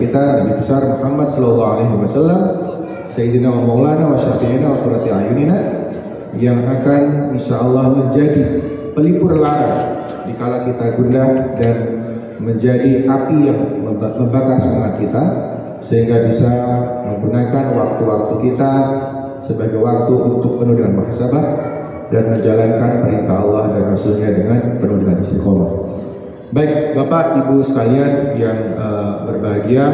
kita Nabi besar Muhammad sallallahu alaihi wasallam, Sayyidina wa Maulana wa Syafi'ina wa Qurrati A'yunina, yang akan insyaallah menjadi pelipur lara dikala kita gundah dan menjadi api yang membakar semangat kita, sehingga bisa menggunakan waktu-waktu kita sebagai waktu untuk penuh dengan muhasabah dan menjalankan perintah Allah dan Rasulnya dengan penuh dengan istiqomah. Baik, Bapak Ibu sekalian yang berbahagia,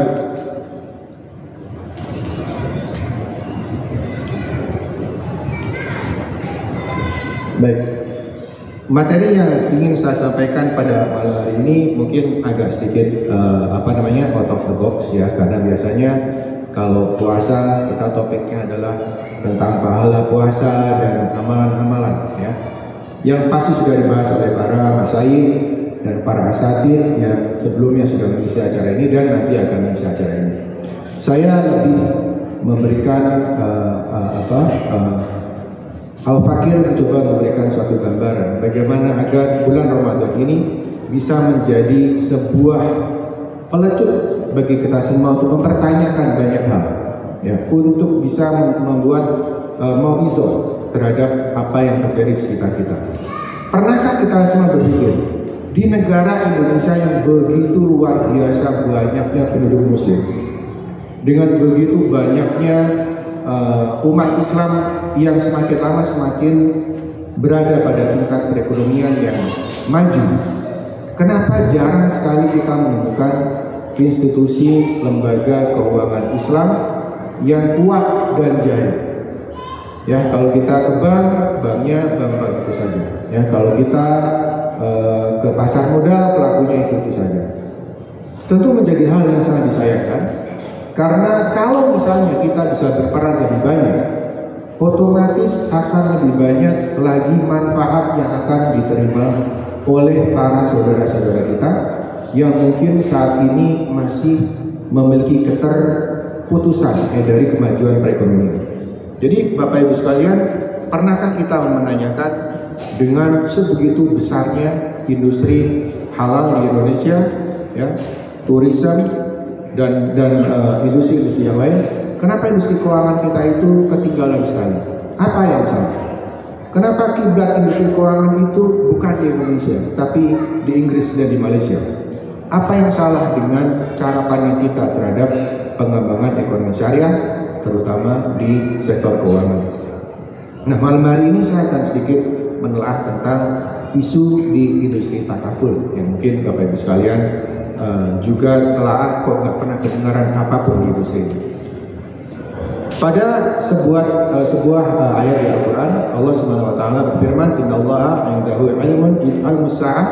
baik, materi yang ingin saya sampaikan pada malam hari ini mungkin agak sedikit out of the box ya, karena biasanya kalau puasa kita topiknya adalah tentang pahala puasa dan amalan-amalan ya, yang pasti sudah dibahas oleh para masyayikh dan para asatidz yang sebelumnya sudah mengisi acara ini dan nanti akan mengisi acara ini. Saya lebih memberikan Al-Fakir mencoba memberikan suatu gambaran bagaimana agar bulan Ramadan ini bisa menjadi sebuah pelecut bagi kita semua untuk mempertanyakan banyak hal ya, untuk bisa membuat mau'izah terhadap apa yang terjadi di sekitar kita. Pernahkah kita semua berpikir di negara Indonesia yang begitu luar biasa banyaknya penduduk muslim, dengan begitu banyaknya umat Islam yang semakin lama semakin berada pada tingkat perekonomian yang maju, kenapa jarang sekali kita menemukan institusi lembaga keuangan Islam yang kuat dan jaya? Ya, kalau kita ke banknya bank itu saja. Ya, kalau kita ke pasar modal, pelakunya itu saja. Tentu menjadi hal yang sangat disayangkan, karena kalau misalnya kita bisa berperan lebih banyak, otomatis akan lebih banyak lagi manfaat yang akan diterima oleh para saudara-saudara kita yang mungkin saat ini masih memiliki keterputusan dari kemajuan perekonomian. Jadi Bapak Ibu sekalian, pernahkah kita menanyakan dengan sebegitu besarnya industri halal di Indonesia, ya, tourism dan industri-industri yang lain, kenapa industri keuangan kita itu ketinggalan sekali? Apa yang salah? Kenapa kiblat industri keuangan itu bukan di Indonesia, tapi di Inggris dan di Malaysia? Apa yang salah dengan cara pandang kita terhadap pengembangan ekonomi syariah, terutama di sektor keuangan? Nah, malam hari ini saya akan sedikit menelaah tentang isu di industri takaful yang mungkin Bapak Ibu sekalian juga telaah kok nggak pernah kedengaran apapun di industri ini. Pada sebuah ayat di Al-Quran, Allah Subhanahu Wa Taala berfirman, Innallaha 'indahu 'ilmus sa'ah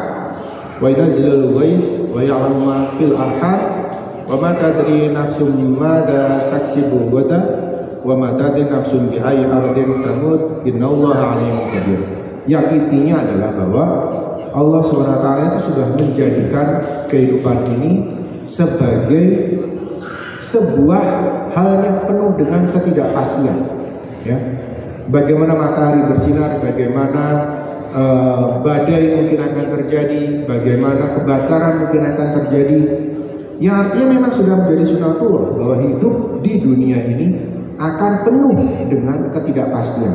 wa yunazzilul ghais wa ya'lamu ma fil arham wa ma tadri nafsum madza taksibu ghadan wa ma tadri nafsum bi ayyi ardin tamut innallaha 'alimun khabir. Yang intinya adalah bahwa Allah SWT itu sudah menjadikan kehidupan ini sebagai sebuah hal yang penuh dengan ketidakpastian ya. Bagaimana matahari bersinar, bagaimana badai mungkin akan terjadi, bagaimana kebakaran mungkin akan terjadi, yang artinya memang sudah menjadi sunatullah bahwa hidup di dunia ini akan penuh dengan ketidakpastian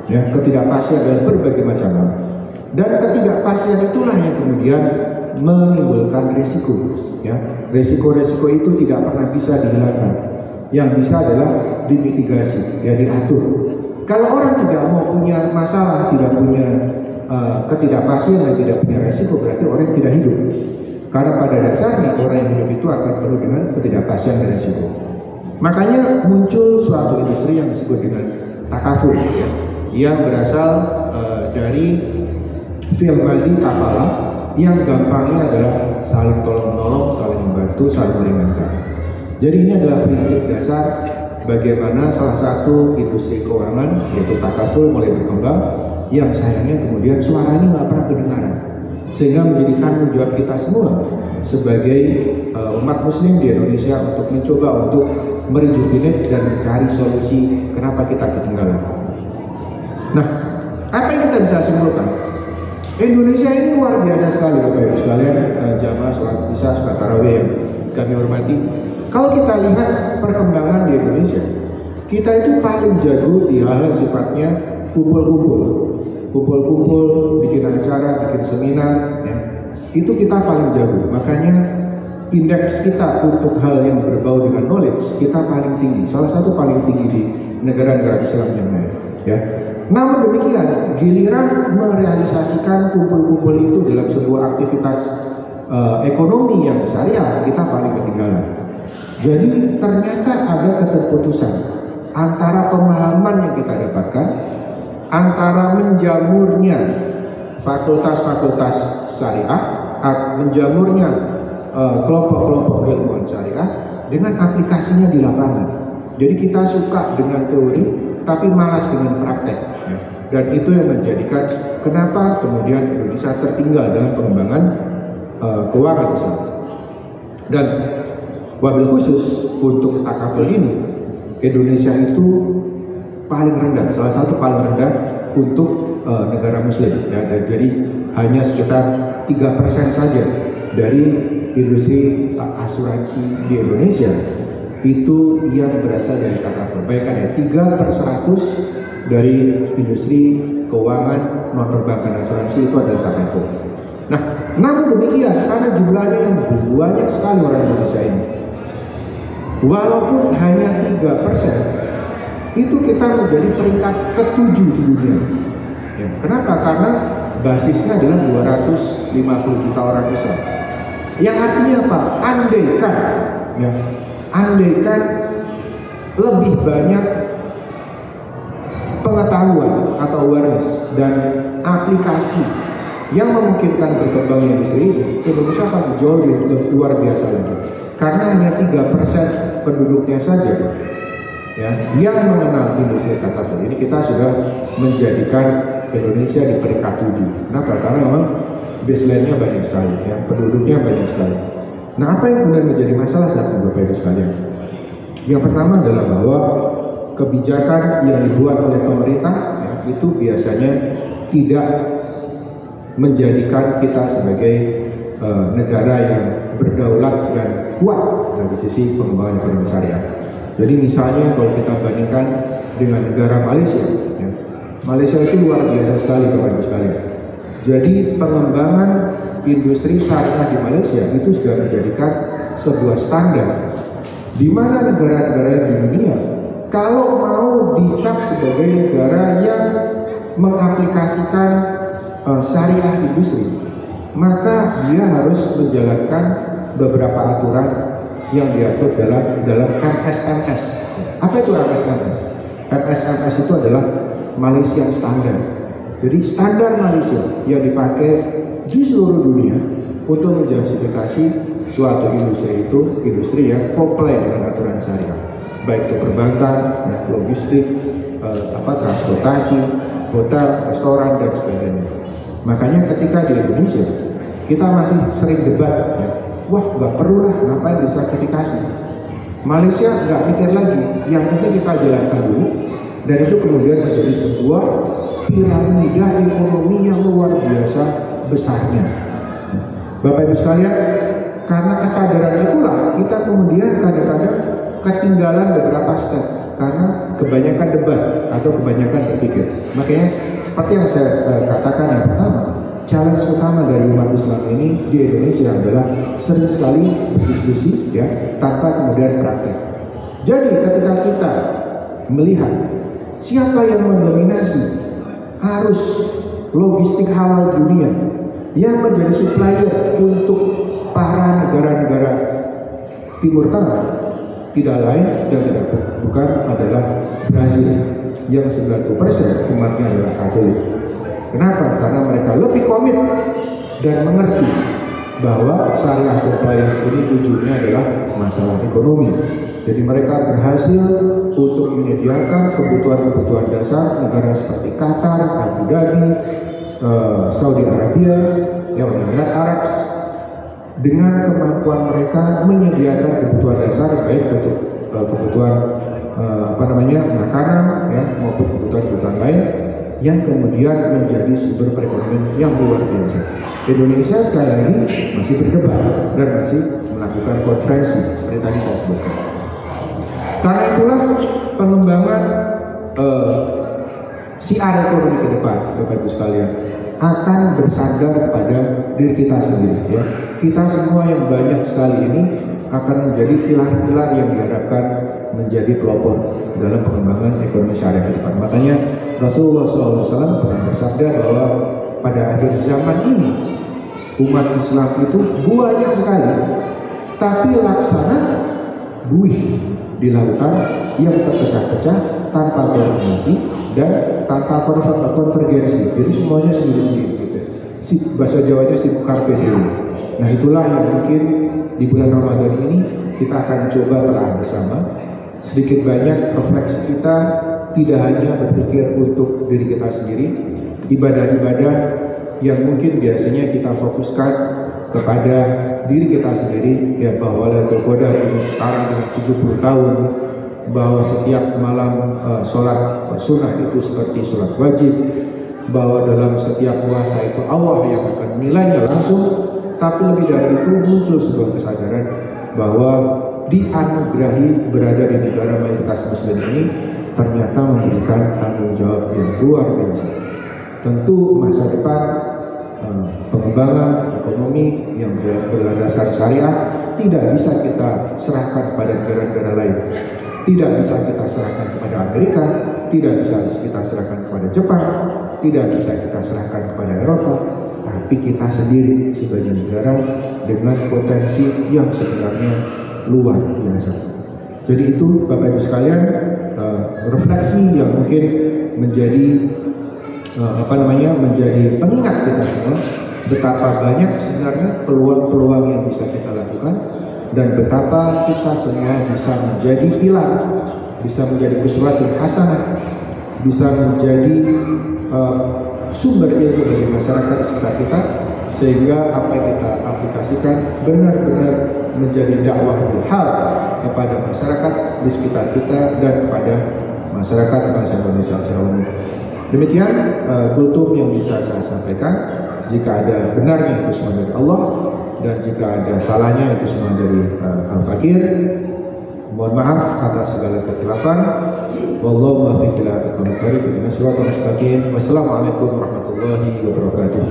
ya, ketidakpastian dalam berbagai macam hal. Dan ketidakpastian itulah yang kemudian menimbulkan resiko ya. Resiko-resiko itu tidak pernah bisa dihilangkan. Yang bisa adalah dimitigasi ya, diatur. Kalau orang tidak mau punya masalah, tidak punya ketidakpastian dan tidak punya resiko, berarti orang yang tidak hidup. Karena pada dasarnya orang yang hidup itu akan penuh dengan ketidakpastian dan resiko. Makanya muncul suatu industri yang disebut dengan takaful ya, yang berasal dari fi'il madhi kafala, yang gampangnya adalah saling tolong-menolong, saling membantu, saling meringankan. Jadi ini adalah prinsip dasar bagaimana salah satu industri keuangan yaitu takaful mulai berkembang, yang sayangnya kemudian suaranya nggak pernah kedengaran, sehingga menjadi tanggung jawab kita semua sebagai umat muslim di Indonesia untuk mencoba untuk merejuvenate dan mencari solusi kenapa kita ketinggalan. Nah, apa yang kita bisa simpulkan? Indonesia ini luar biasa sekali Bapak Ibu sekalian, jamaah sholat isya, sholat tarawih yang kami hormati, kalau kita lihat perkembangan di Indonesia, kita itu paling jago di hal yang sifatnya kumpul-kumpul, bikin acara, bikin seminar, ya. Itu kita paling jago. Makanya indeks kita untuk hal yang berbau dengan knowledge kita paling tinggi, salah satu paling tinggi di negara-negara Islam yang lain, ya. Namun demikian, giliran merealisasikan kumpul-kumpul itu dalam sebuah aktivitas ekonomi yang syariah, kita paling ketinggalan. Jadi ternyata ada keterputusan antara pemahaman yang kita dapatkan, antara menjamurnya fakultas-fakultas syariah, menjamurnya kelompok-kelompok ilmuwan syariah dengan aplikasinya di lapangan. Jadi kita suka dengan teori tapi malas dengan praktek, ya. Dan itu yang menjadikan kenapa kemudian Indonesia tertinggal dalam pengembangan keuangan Islam. Dan wabil khusus untuk takaful ini, Indonesia itu paling rendah, salah satu paling rendah untuk negara muslim, ya. Dan jadi hanya sekitar 3% saja dari industri asuransi di Indonesia itu yang berasal dari takaful. Bayangkan ya, 3/100 dari industri keuangan non perbankan asuransi itu adalah takaful. Nah, namun demikian karena jumlahnya yang banyak sekali orang Indonesia ini, walaupun hanya 3%, itu kita menjadi peringkat ke-7 di dunia. Ya, kenapa? Karena basisnya adalah 250 juta orang Islam. Yang artinya apa? Andaikan, ya, andaikan lebih banyak pengetahuan atau awareness dan aplikasi yang memungkinkan berkembang industri ini, Indonesia akan jauh lebih luar biasa lagi. Karena hanya 3% penduduknya saja, ya, yang mengenal industri takaful ini, kita sudah menjadikan Indonesia di peringkat 7. Kenapa? Karena memang baseline-nya banyak sekali, ya, penduduknya banyak sekali. Nah, apa yang kemudian menjadi masalah saat ini, Bapak Ibu sekalian? Yang pertama adalah bahwa kebijakan yang dibuat oleh pemerintah, ya, itu biasanya tidak menjadikan kita sebagai negara yang berdaulat dan kuat dari sisi pengembangan ekonomi syariah. Jadi misalnya kalau kita bandingkan dengan negara Malaysia, ya, Malaysia itu luar biasa sekali, Bapak Ibu sekalian. Jadi pengembangan industri syariah di Malaysia itu sudah menjadikan sebuah standar di mana negara-negara di dunia kalau mau dicap sebagai negara yang mengaplikasikan syariah industri, maka dia harus menjalankan beberapa aturan yang diatur dalam MSMS. Apa itu MSMS? MSMS itu adalah Malaysian Standard. Jadi standar Malaysia yang dipakai di seluruh dunia untuk menjustifikasi suatu industri itu industri yang comply dengan aturan syariah, baik itu perbankan, logistik, transportasi, hotel, restoran dan sebagainya. Makanya ketika di Indonesia kita masih sering debat, ya, wah nggak perlu lah, ngapain disertifikasi. Malaysia nggak mikir lagi, yang penting kita jalankan dulu, dan itu kemudian menjadi sebuah piramida ekonomi yang luar biasa besarnya. Bapak Ibu sekalian, karena kesadaran itulah kita kemudian kadang-kadang ketinggalan beberapa step karena kebanyakan debat atau kebanyakan berpikir. Makanya seperti yang saya katakan yang pertama, challenge utama dari umat Islam ini di Indonesia adalah sering sekali berdiskusi, ya, tanpa kemudian praktek. Jadi ketika kita melihat siapa yang mendominasi arus logistik halal dunia, yang menjadi supplier untuk para negara-negara Timur Tengah, tidak lain dan tidak bukan adalah Brazil yang 90% umatnya adalah Katolik. Kenapa? Karena mereka lebih komit dan mengerti bahwa syariah compliance ini tujuannya adalah masalah ekonomi. Jadi mereka berhasil untuk menyediakan kebutuhan-kebutuhan dasar negara seperti Qatar, Abu Dhabi, Saudi Arabia, yang Emirat Arab, dengan kemampuan mereka menyediakan kebutuhan dasar baik untuk kebutuhan makanan, ya, maupun kebutuhan-kebutuhan lain yang kemudian menjadi sumber perekonomian yang luar biasa. Indonesia sekali lagi masih berdebat dan masih melakukan konferensi seperti tadi saya sebutkan. Karena itulah pengembangan siar ekonomi ke depan, Bapak Ibu sekalian, akan bersandar pada diri kita sendiri. Ya. Kita semua yang banyak sekali ini akan menjadi pilar-pilar yang diharapkan menjadi pelopor dalam pengembangan ekonomi syariah ke depan. Makanya Rasulullah SAW pernah bersabda bahwa pada akhir zaman ini umat Islam itu banyak sekali, tapi laksana buih di lautan yang terpecah-pecah tanpa koordinasi dan tanpa konvergensi. Jadi semuanya sendiri-sendiri gitu. Bahasa Jawanya sibuk carpe diem. Nah itulah yang mungkin di bulan Ramadan ini kita akan coba telah bersama. Sedikit banyak refleksi kita tidak hanya berpikir untuk diri kita sendiri, ibadah-ibadah yang mungkin biasanya kita fokuskan kepada diri kita sendiri, ya bahwa Lailatul Qadar ini sekarang dengan 70 tahun, bahwa setiap malam sholat sunnah itu seperti sholat wajib, bahwa dalam setiap puasa itu Allah yang akan menilainya langsung. Tapi lebih dari itu muncul sebuah kesadaran bahwa dianugerahi berada di negara mayoritas muslim ini ternyata memberikan tanggung jawab yang luar biasa. Tentu masa depan pengembangan ekonomi yang berlandaskan syariah tidak bisa kita serahkan kepada negara-negara lain. Tidak bisa kita serahkan kepada Amerika, tidak bisa kita serahkan kepada Jepang, tidak bisa kita serahkan kepada Eropa, tapi kita sendiri sebagai negara dengan potensi yang sebenarnya luar biasa. Jadi itu Bapak Ibu sekalian, refleksi yang mungkin menjadi menjadi pengingat kita semua betapa banyak sebenarnya peluang-peluang yang bisa kita lakukan dan betapa kita semua bisa menjadi pilar, bisa menjadi uswatun hasanah, bisa menjadi sumber ilmu bagi masyarakat di sekitar kita, sehingga apa yang kita aplikasikan benar-benar menjadi dakwah hal kepada masyarakat di sekitar kita dan kepada masyarakat bangsa Indonesia secara umum. Demikian kultum yang bisa saya sampaikan. Jika ada benarnya itu semua dari Allah, dan jika ada salahnya itu semua dari Al-Fakir. Mohon maaf atas segala kekhilafan. Wallahu muwaffiq ila aqwamit thoriq. Wassalamualaikum warahmatullahi wabarakatuh.